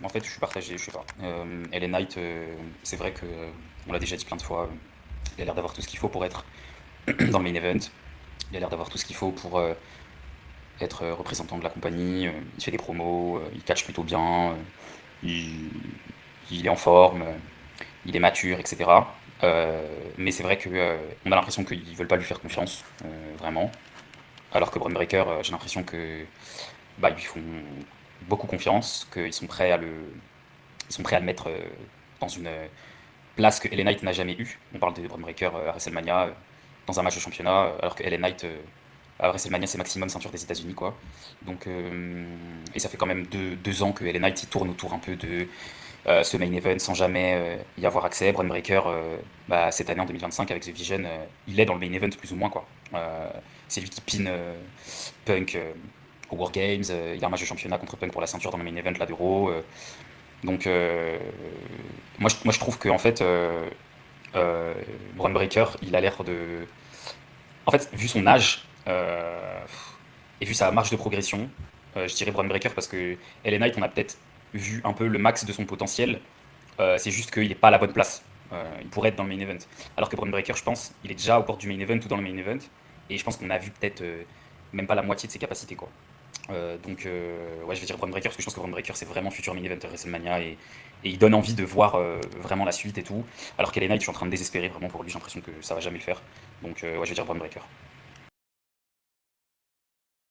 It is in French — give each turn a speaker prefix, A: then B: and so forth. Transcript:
A: En fait, je suis partagé, je sais pas. LA Knight, c'est vrai que, on l'a déjà dit plein de fois, il a l'air d'avoir tout ce qu'il faut pour être dans le main event. Il a l'air d'avoir tout ce qu'il faut pour être représentant de la compagnie. Il fait des promos, il catch plutôt bien, il, il est en forme, il est mature, etc. Mais c'est vrai que on a l'impression qu'ils veulent pas lui faire confiance, vraiment. Alors que Braun Breaker, j'ai l'impression que bah, ils lui font beaucoup confiance, ils sont prêts à le mettre dans une place que LA Knight n'a jamais eue. On parle de Braun Breaker à WrestleMania, dans un match de championnat, alors que LA Knight à WrestleMania c'est maximum ceinture des États-Unis quoi. Donc et ça fait quand même deux ans que LA Knight il tourne autour un peu de ce main event sans jamais y avoir accès. Braun Breaker, bah, cette année en 2025 avec The Vision, il est dans le main event plus ou moins quoi. C'est lui qui pin Punk au War Games. Il y a un match de championnat contre Punk pour la ceinture dans le main event là d'Euro. Donc moi je trouve que en fait euh, Braun Breaker il a l'air de, en fait vu son âge et vu sa marge de progression, je dirais Braun Breaker parce que LA Knight on a peut-être vu un peu le max de son potentiel. C'est juste qu'il n'est pas à la bonne place. Il pourrait être dans le main event. Alors que Braun Breaker, je pense, il est déjà aux portes du main event ou dans le main event. Et je pense qu'on a vu peut-être même pas la moitié de ses capacités, quoi. Ouais, je vais dire Braun Breaker parce que je pense que Braun Breaker c'est vraiment futur main event de WrestleMania et il donne envie de voir vraiment la suite et tout. Alors qu'Elena, je suis en train de désespérer vraiment pour lui, j'ai l'impression que ça va jamais le faire. Donc ouais, je vais dire Braun Breaker.